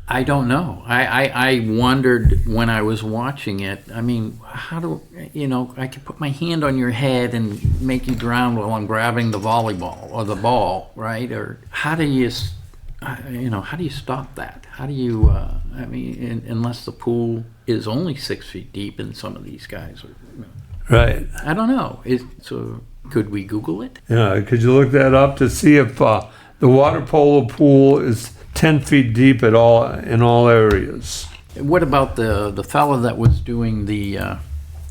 I don't know. I wondered when I was watching it. I mean, how do I could put my hand on your head and make you drown while I'm grabbing the volleyball or the ball, right? Or how do you stop that? How do you? Unless the pool is only 6 feet deep, and some of these guys are. Right. I don't know. So could we Google it? Yeah. Could you look that up to see if the water polo pool is 10 feet deep in all areas? What about the fella that was doing the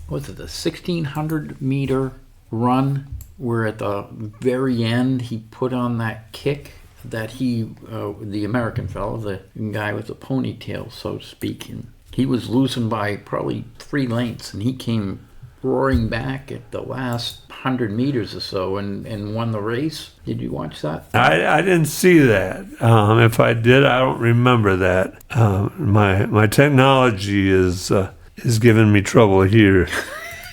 was it the 1,600 meter run where at the very end he put on that kick that the American fellow, the guy with the ponytail, so to speak, and he was losing by probably 3 lengths, and he came roaring back at the last 100 meters or so and won the race. Did you watch that? I didn't see that. If I did, I don't remember that. My technology is giving me trouble here,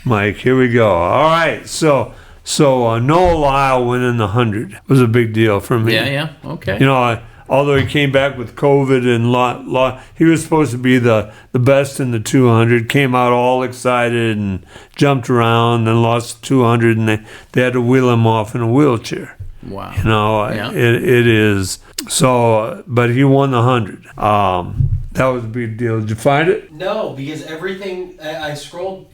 Mike. Here we go. All right, so Noah Lyle winning the 100 was a big deal for me. Yeah, okay. You know, although he came back with COVID and he was supposed to be the best in the 200, came out all excited and jumped around and lost the 200, and they had to wheel him off in a wheelchair. Wow. You know, it is. So, but he won the 100. That was a big deal. Did you find it? No, because everything, I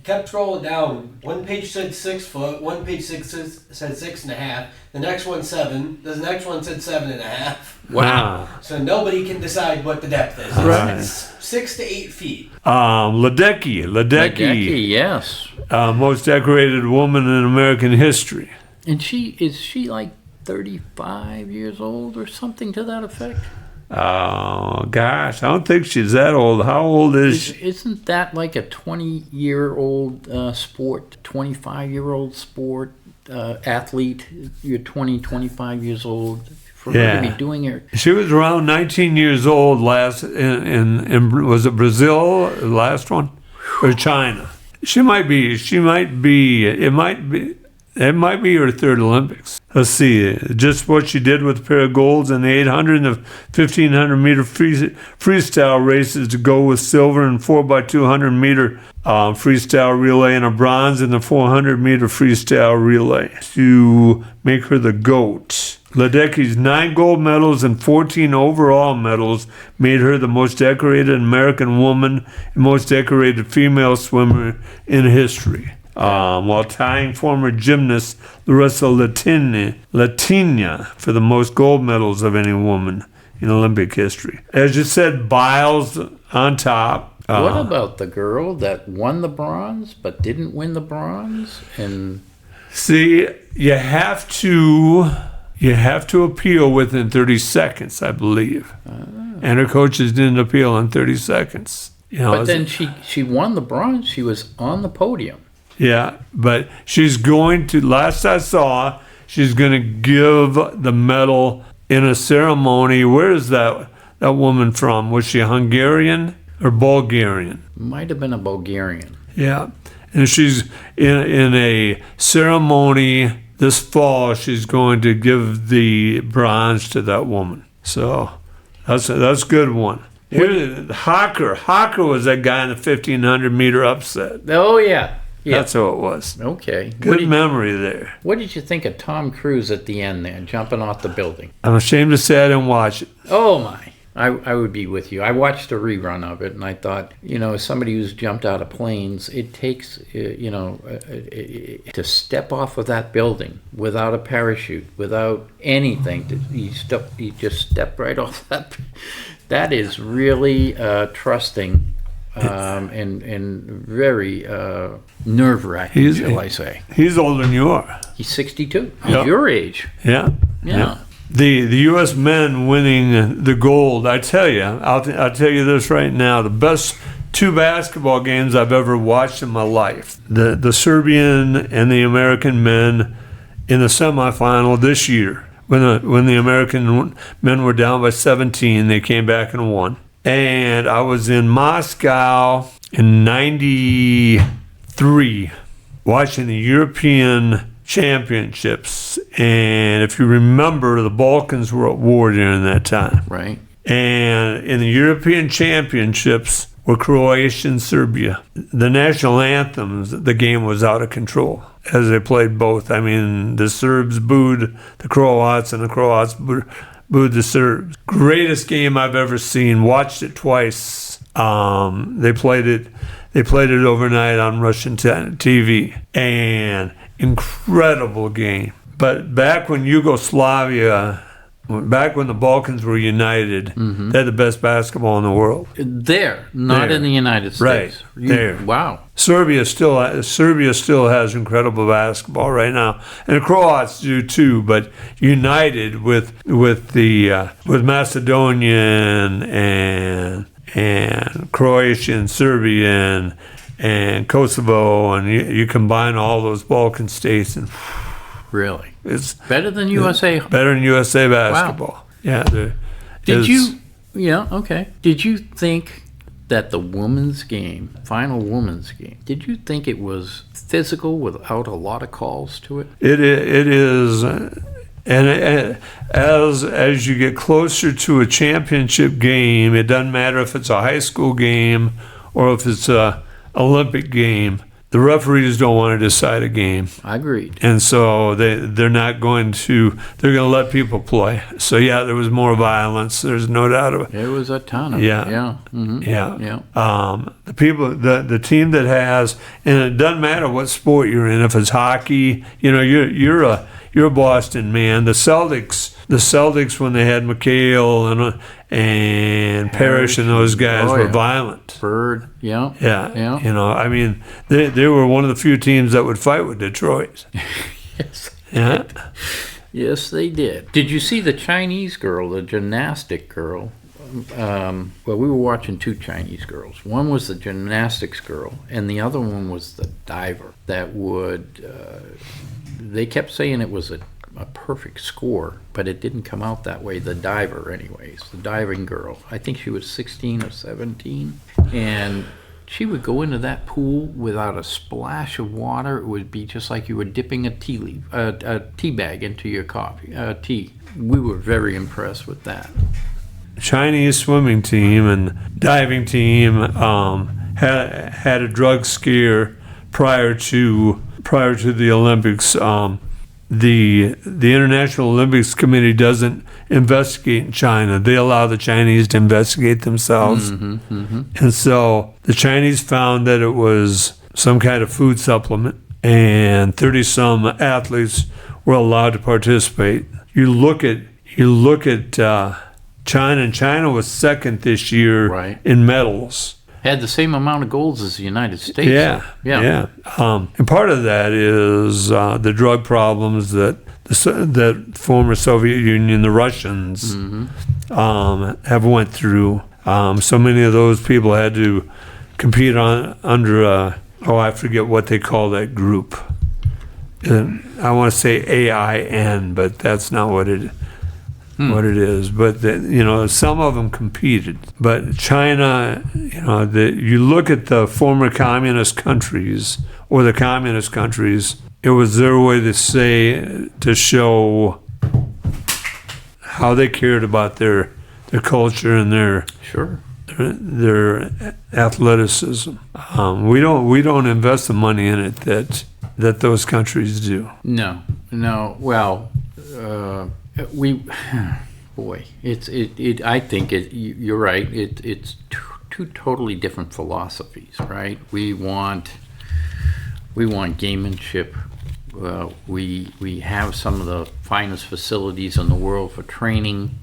kept scrolling down. One page said 6 foot, one page said 6.5, the next one 7, the next one said 7.5. Wow. So nobody can decide what the depth is. Right. It's 6 to 8 feet. Ledecky, yes. Most decorated woman in American history. And is she like 35 years old or something to that effect? Oh, gosh, I don't think she's that old. How old is she? Isn't that like a 20-year-old sport, 25-year-old sport, athlete? You're 20, 25 years old. For her to be doing it. She was around 19 years old last in was it Brazil, the last one? Or China? It might be her third Olympics. Let's see, just what she did with a pair of golds in the 800 and the 1,500 meter freestyle races to go with silver and 4x200 meter freestyle relay and a bronze in the 400 meter freestyle relay to make her the GOAT. Ledecky's 9 gold medals and 14 overall medals made her the most decorated American woman and most decorated female swimmer in history. While tying former gymnast Larissa Latina for the most gold medals of any woman in Olympic history. As you said, Biles on top. What about the girl that won the bronze but didn't win the bronze? And see, you have to appeal within 30 seconds, I believe. And her coaches didn't appeal in 30 seconds. You know, but then she won the bronze. She was on the podium. Yeah, but she's going to, last I saw, she's going to give the medal in a ceremony. Where is that woman from? Was she Hungarian or Bulgarian? Might have been a Bulgarian. Yeah, and she's in a ceremony this fall. She's going to give the bronze to that woman. So that's a good one. Hocker was that guy in the 1,500 meter upset. Oh, yeah. That's who it was. Okay. Good memory there. What did you think of Tom Cruise at the end there, jumping off the building? I'm ashamed to say I didn't watch it. Oh, my. I would be with you. I watched a rerun of it, and I thought, as somebody who's jumped out of planes, it takes, to step off of that building without a parachute, without anything. You just step right off that. That is really trusting. And very nerve-wracking, shall I say. He's older than you are. He's 62. He's your age. Yeah. The U.S. men winning the gold, I tell you, I'll tell you this right now, the best 2 basketball games I've ever watched in my life. The Serbian and the American men in the semifinal this year. When the American men were down by 17, they came back and won. And I was in Moscow in 93 watching the European Championships. And if you remember, the Balkans were at war during that time. Right. And in the European Championships were Croatia and Serbia. The national anthems, the game was out of control as they played both. I mean, the Serbs booed the Croats and the Croats booed the Serbs. Greatest game I've ever seen. Watched it twice. They played it overnight on Russian TV. And incredible game. But back when Yugoslavia back when the Balkans were united, they had the best basketball in the world. There, not There. in the United States. Right, there. Wow. Serbia still has incredible basketball right now, and the Croats do too. But united with Macedonian and Croatian, Serbian, and Kosovo, and you combine all those Balkan states, and Really? it's Better than USA. better than USA basketball. Yeah. Did you? Yeah. Okay. Did you think that the women's game, final women's game, did you think it was physical without a lot of calls to it? It is, and as you get closer to a championship game, it doesn't matter if it's a high school game or if it's a Olympic game. The referees don't want to decide a game, I agreed. and so they're going to let people play. So yeah, there was more violence. There's no doubt about it. There was a ton of Yeah. it. Yeah. Mm-hmm. Yeah. Yeah. The team that has, and it doesn't matter what sport you're in. If it's hockey, you're a Boston man. The Celtics when they had McHale and Parrish and those guys were violent. Bird. Yeah. Yeah. Yeah. I mean, they were one of the few teams that would fight with Detroit. Yes. Yeah. Yes, they did. Did you see the Chinese girl, the gymnastic girl? Well, we were watching two Chinese girls. One was the gymnastics girl, and the other one was the diver that would. They kept saying it was a perfect score, but it didn't come out that way. The diver, anyways, the diving girl. I think she was 16 or 17, and she would go into that pool without a splash of water. It would be just like you were dipping a tea bag into your coffee, tea. We were very impressed with that. Chinese swimming team and diving team had a drug scare prior to the Olympics. The International Olympics Committee doesn't investigate in China. They allow the Chinese to investigate themselves. And so the Chinese found that it was some kind of food supplement, and 30-some athletes were allowed to participate. You look at China, and China was second this year in medals. Had the same amount of goals as the United States. Yeah. And part of that is the drug problems that former Soviet Union, the Russians, have went through. So many of those people had to compete under I forget what they call that group. I want to say AIN, but that's not what it is. But some of them competed. But China, you look at the former communist countries or the communist countries, it was their way to show how they cared about their culture and their athleticism. We don't invest the money in it that those countries do. No. Well, I think you're right. It's two totally different philosophies, right? We want gamemanship. We have some of the finest facilities in the world for training.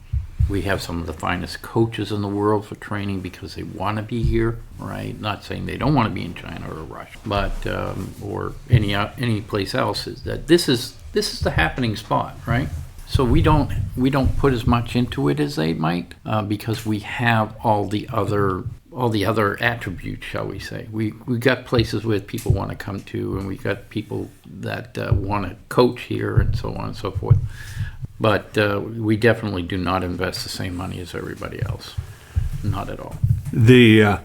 We have some of the finest coaches in the world for training because they want to be here, right? Not saying they don't want to be in China or Russia, but or any place else. Is that this is the happening spot, right? So we don't put as much into it as they might because we have all the other attributes, shall we say? We got places where people want to come to, and we got people that want to coach here, and so on and so forth. But we definitely do not invest the same money as everybody else, not at all. The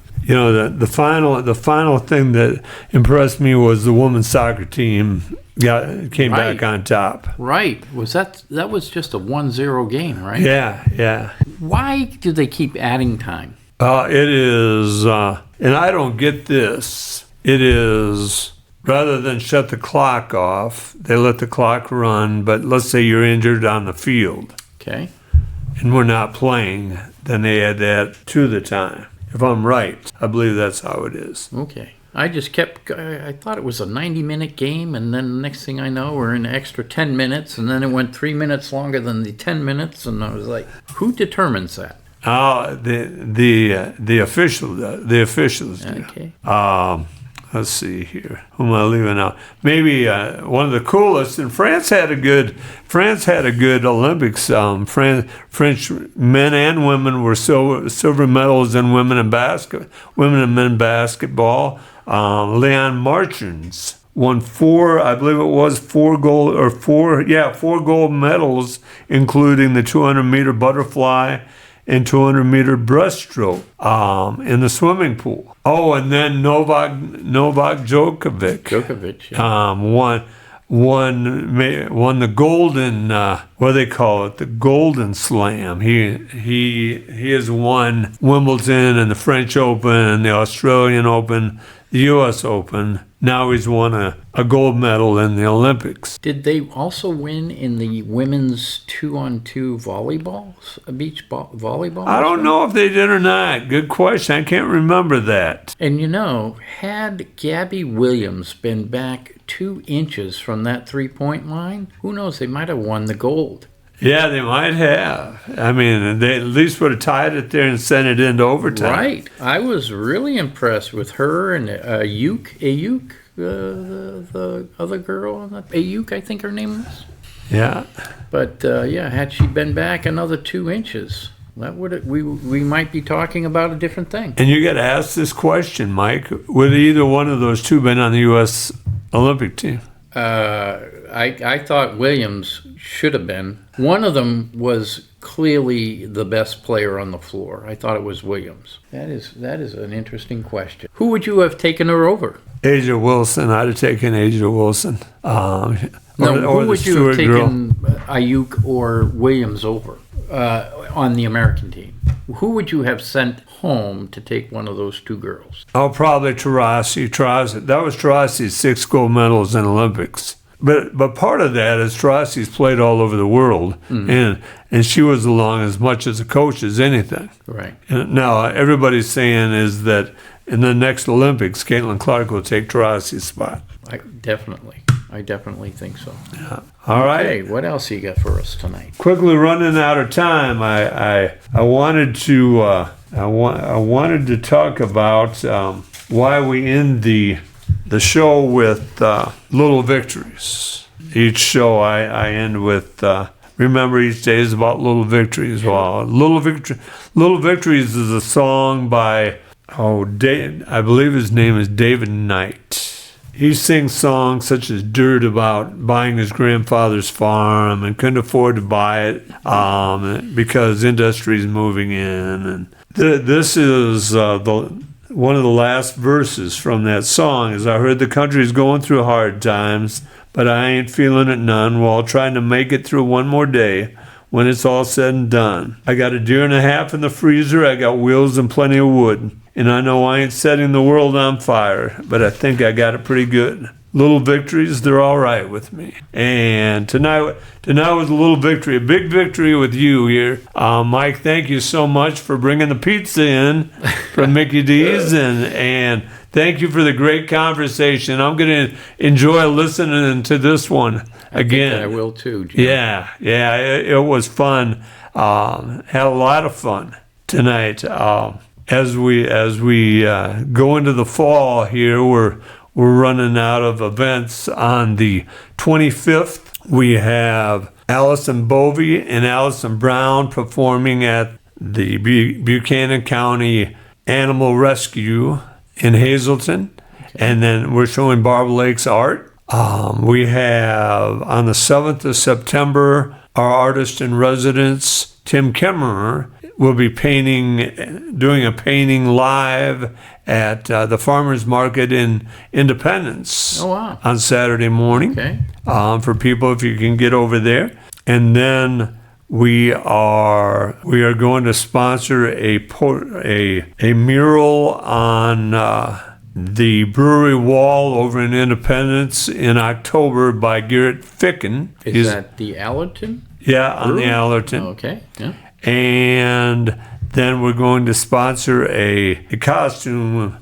final thing that impressed me was the women's soccer team came back on top. Right. That was just a 1-0 game, right? Yeah. Why do they keep adding time? It is, and I don't get this. It is, rather than shut the clock off, they let the clock run, but let's say you're injured on the field. Okay. And we're not playing, then they add that to the time. If I'm right, I believe that's how it is. Okay. I just I thought it was a 90-minute game, and then the next thing I know, we're in an extra 10 minutes, and then it went 3 minutes longer than the 10 minutes, and I was like, who determines that? The officials do. Okay. Let's see here. Who am I leaving out? Maybe one of the coolest. And France had a good Olympics. French men and women were silver medals in women and men basketball. Leon Marchins won four gold medals, including the 200-meter butterfly and 200-meter breaststroke in the swimming pool. Oh, and then Novak Djokovic won the golden the golden slam. He has won Wimbledon and the French Open, the Australian Open, the U.S. Open. Now he's won a gold medal in the Olympics. Did they also win in the women's 2-on-2 beach volleyball? I don't know if they did or not. Good question. I can't remember that. And had Gabby Williams been back 2 inches from that 3-point line, who knows, they might have won the gold. Yeah, they might have. I mean, they at least would have tied it there and sent it into overtime. Right. I was really impressed with her and Ayuk, the other girl. Ayuk, I think her name was. Yeah. But, had she been back another 2 inches, we might be talking about a different thing. And you got to ask this question, Mike. Would either one of those two been on the U.S. Olympic team? I thought Williams should have been. One of them was clearly the best player on the floor. I thought it was Williams. That is an interesting question. Who would you have taken her over? Asia Wilson. I'd have taken Asia Wilson. Who would you have taken Ayuk or Williams over on the American team? Who would you have sent home to take one of those two girls? Oh, probably Taurasi. That was Taurasi's 6 gold medals in Olympics. But part of that is Taurasi's played all over the world, and she was along as much as a coach as anything. Right. And now everybody's saying is that in the next Olympics, Caitlin Clark will take Taurasi's spot. I definitely think so. Yeah. All right. Okay, what else you got for us tonight? Quickly running out of time, I wanted to talk about why we end the show with little victories. Each show I end with remember each day is about little victories. Well, little victories is a song by I believe his name is David Knight. He sings songs such as Dirt about buying his grandfather's farm and couldn't afford to buy it because industry's moving in. And this is one of the last verses from that song is I heard the country's going through hard times, but I ain't feeling it none while trying to make it through one more day when it's all said and done. I got 1.5 years in the freezer, I got wheels and plenty of wood, and I know I ain't setting the world on fire, but I think I got it pretty good. Little victories, they're all right with me. And tonight was a little victory, a big victory with you here. Mike, thank you so much for bringing the pizza in from Mickey D's, and thank you for the great conversation. I'm going to enjoy listening to this one again. I will too, Jim. Yeah, it was fun. Had a lot of fun tonight. As we go into the fall here, we're running out of events. On the 25th, we have Allison Bovey and Allison Brown performing at the Buchanan County Animal Rescue in Hazleton. Okay. And then we're showing Barbara Lake's art. We have on the 7th of September, our artist in residence, Tim Kemmerer, will be doing a painting live at the Farmers Market in Independence. Oh, wow. On Saturday morning. Okay. For people, if you can get over there. And then we are going to sponsor a mural on the brewery wall over in Independence in October by Garrett Ficken. Is that the Allerton? Yeah, on the Allerton. Okay, yeah. And then we're going to sponsor a costume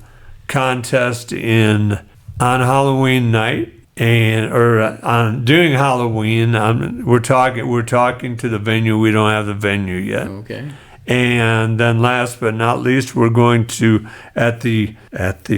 contest on Halloween night. During Halloween, we're talking to the venue. We don't have the venue yet. Okay. And then last but not least, we're going to, at the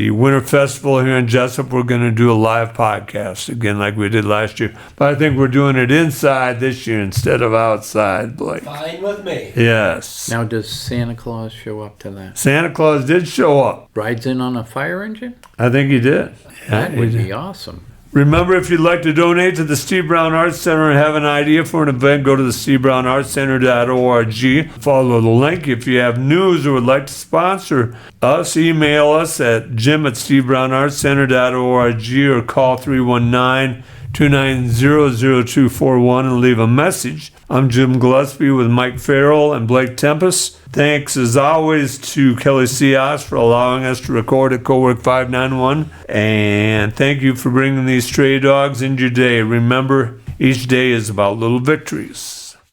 Winter Festival here in Jesup, we're going to do a live podcast again like we did last year. But I think we're doing it inside this year instead of outside, Blake. Fine with me. Yes. Now, does Santa Claus show up to that? Santa Claus did show up. Rides in on a fire engine? I think he did. That Yeah, would he did. be awesome. Remember, if you'd like to donate to the Steve Brown Arts Center and have an idea for an event, go to the stevebrownartscenter.org. Follow the link. If you have news or would like to sponsor us, email us at jim@stevebrownartscenter.org or call 319-290-0241 and leave a message. I'm Jim Gillespie with Mike Farrell and Blake Tempus. Thanks as always to Kelly Cias for allowing us to record at Cowork 591. And thank you for bringing these stray dogs into your day. Remember, each day is about little victories.